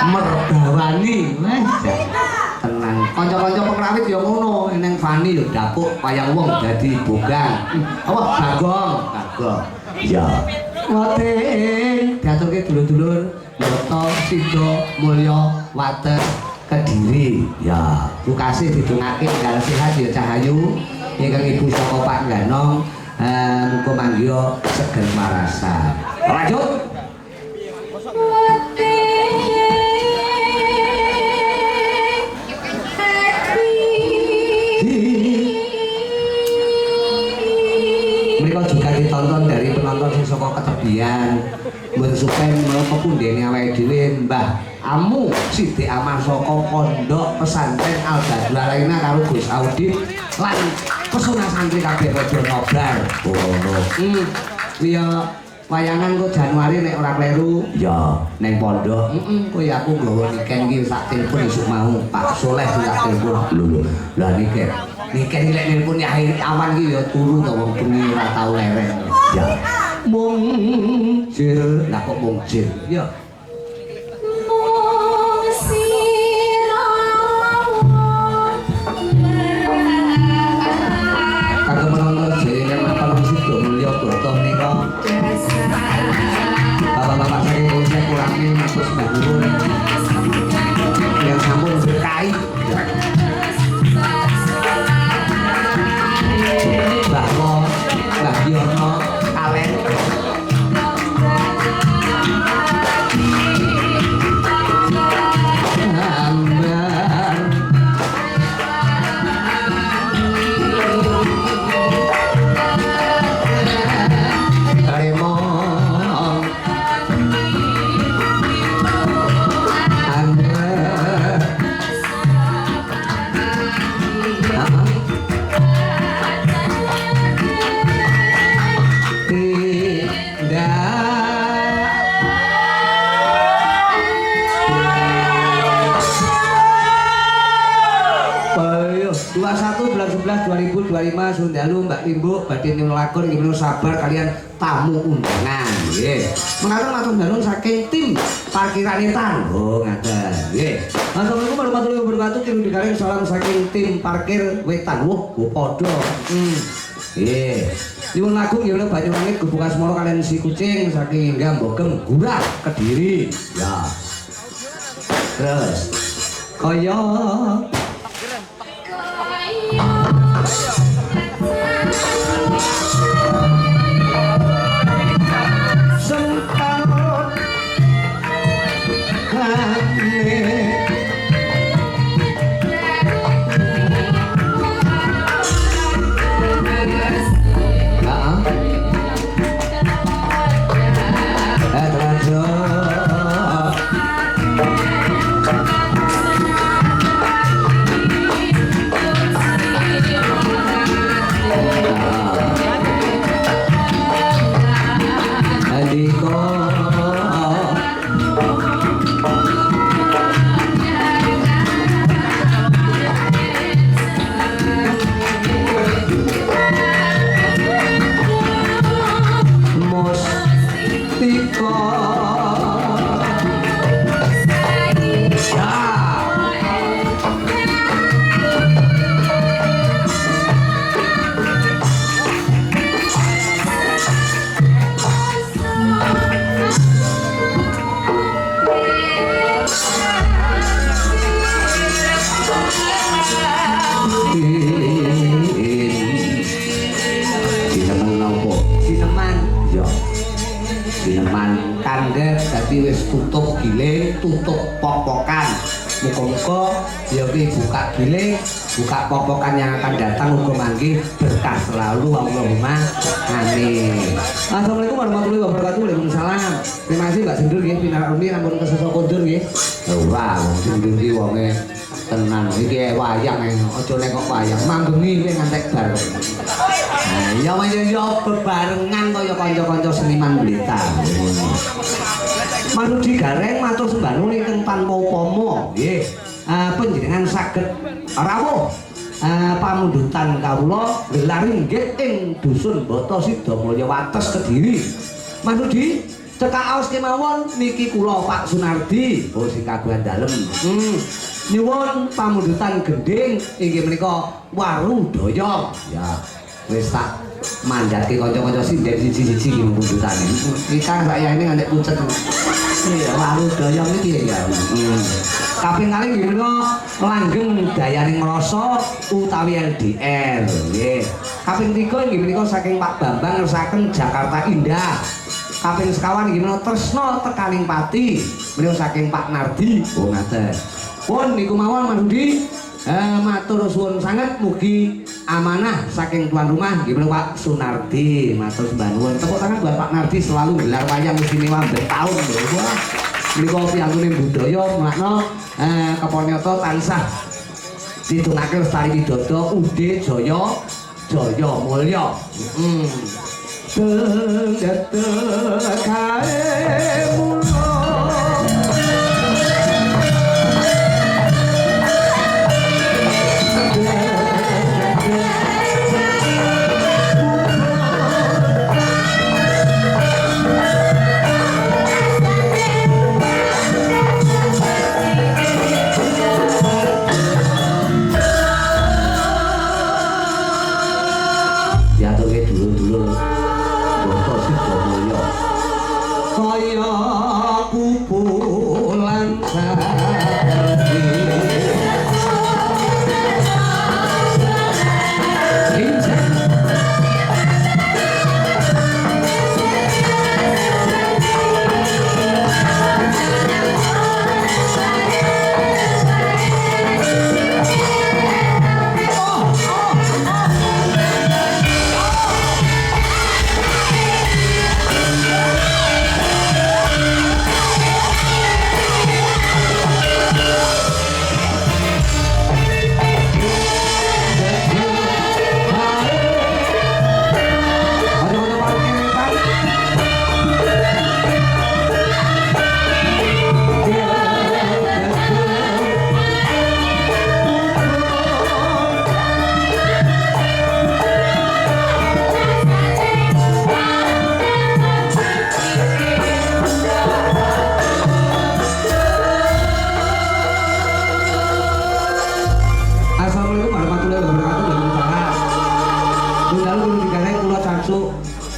Mergawani wes tenang kanca-kanca pengrawit ya ngono ning Fani yo dapuk wayang wong dadi bogang apa bagong ya wate diaturke dulur-dulur Yoto Sido Mulya Wates Kediri ya bukase didongake enggal sehat ya Cahayu ingkang ibu saka Pak Ganong muga manggiya seger marasa lanjut mereka juga ditonton dari penonton sing saka ketebian mun supen menawa pepundhene awake dhewe Mbah Amu Sidik Amah saka Pondok Pesantren Al Badul Alaina karo Gus Audit lan pesona santri kabeh padha nobar ngono iya wayangan kok Januari nek ora kleru ya ning pondok kowe aku nggawa niken iki sak telepon esuk mau Pak Soleh sak telepon lho lah niken lek nelpon awan iki ya turu to wong bengi ora tau lereng ya mung jil lah kok mung jil ya kagak menonton jene apa musik do mulya botoh nika bapak-bapak saya kurangi maksud Mbah Gurun yang sampun berkai bahwa Mbah Yono kalen bulan 11 2025 Sundalu Mbak Limbuk badhe nyulakur nggih sabar kalian tamu undangan nggih. Mengatur matur nuwun saking tim parkiran Tanggo ngaten nggih. Assalamualaikum warahmatullahi wabarakatuh. Kira digaring salam saking tim parkir Wetan. Woh, padha. Nggih. Nyuwun lagu nggih menawi Banyuwangi Gubuk Asmara kalian si kucing saking Gambogeng Gurah Kediri. Ya. Terus kaya wis tutup giling, tutup popokan. Muga-muga ya ki buka giling, buka popokan yang akan datang muga mangke berkah selalu Allahumma amin. Assalamualaikum warahmatullahi wabarakatuh. Waalaikumsalam. Terima kasih Mbak Sendur nggih pinaruni ampun kesesa kondur nggih. Ora wong Sendur ki wonge tenan iki wayang aja nek kok wayang manggengi kowe ngantek bar. Ya yo bebarengan kaya kanca-kanca seniman Blitar. Manut digareng matur sembah nuwun ingkang tanpa upama nggih. Panjenengan saged rawuh pamundutan kawula gelar inggih ing dusun Bata Sida Mulya Wates Kediri. Manut Cekak aos kemawon niki kula Pak Sunardi, oh sing kagungan dalem. Nyuwun pamundutan gending inggih menika Warudaya. Ya, wis tak mandhati kanca-kanca sinden siji-siji iki pamundutane. Iki Kang saya ini ngantek pucet. Iya, Warudaya niki ya. Kaping kalih nggih menika langgeng dayaning ngrasa utawi LDR. Nggih. Kaping 3 nggih menika saking Pak Bambang ngersaken Jakarta Indah. Kaping sekawan nggih menika tresna tekaning pati menika saking Pak Nardi. Oh ngaten. Pun niku mawon Manudi matur suwun sanget mugi amanah saking tuan rumah nggih menika Pak Sunardi. Matur sembah nuwun. Tepuk tangan buat Pak Nardi selalu gelar wayang istimewa bertahun lho. Wah. Menika piyantune budaya mulakno Keponyoto tansah ditungake lestari widodo Ude Jaya Jaya Mulya.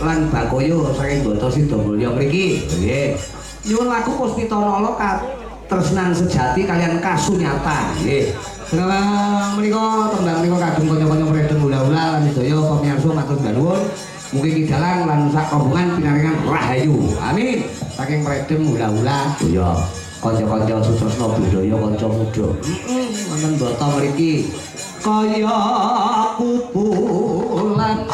Lan Bakoyo saking Boto Sidomulya mriki. Nggih. Nyuwun lagu Puspita Nala katresnan sejati kalian kasunyatan. Nggih. Menika tembang menika kagem kanca-kanca Predeng Ula-ula lan sedaya pamirsa matur nuwun. Mugi kidalang lan sak rombongan pinaringan rahayu. Amin. Saking Predeng Ula-ula. Ya. Kanca-kanca sutresna budaya kanca muda. Wonten Boto mriki kaya kupulan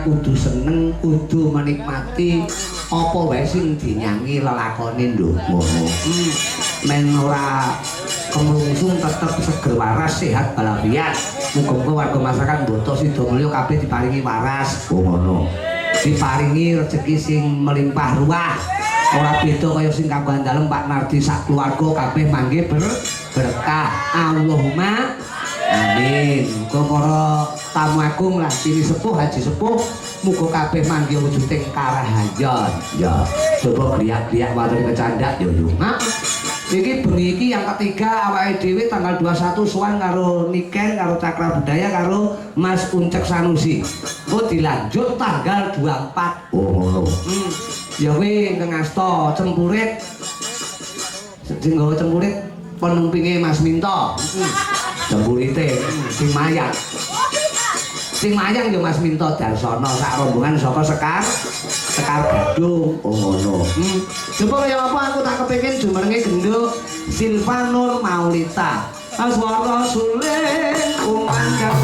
kudu seneng, kudu menikmati apa wae sing dinyanyi lelakone ndonga. Men ora kemlungsung tetep seger waras sehat walafiat. Muga-muga warga masyarakat Boto Sidomulya kabeh diparingi waras. Oh ngono. Diparingi rezeki sing melimpah ruah. Ora beda kaya sing kagungan dalem Pak Nardi sak keluarga kabeh mangke berkah. Allahumma amin. Muga para tamu agung lah pilih sepuh haji sepuh muga kabeh mangke wujuding karahayan. Ya, coba griyak-griyak watune kecandak yo yo. Nah, iki bengi iki yang ketiga awake dhewe tanggal 21 sowan karo Niken karo Cakra Budaya karo Mas Uncek Sanusi. Engko dilanjut tanggal 24. Oh ngono. Ya kuwi ngasta cempurit. Sing nggawa cempurit penumpinge Mas Minto. Cempurite sing mayang. Sing mayang ya Mas Minto Darsono sak rombongan saka Sekar Gadung. Oh ngono. Coba kaya apa aku tak kepengin jumenenge gendho Silvanur Maulita. Aswara suling umangkan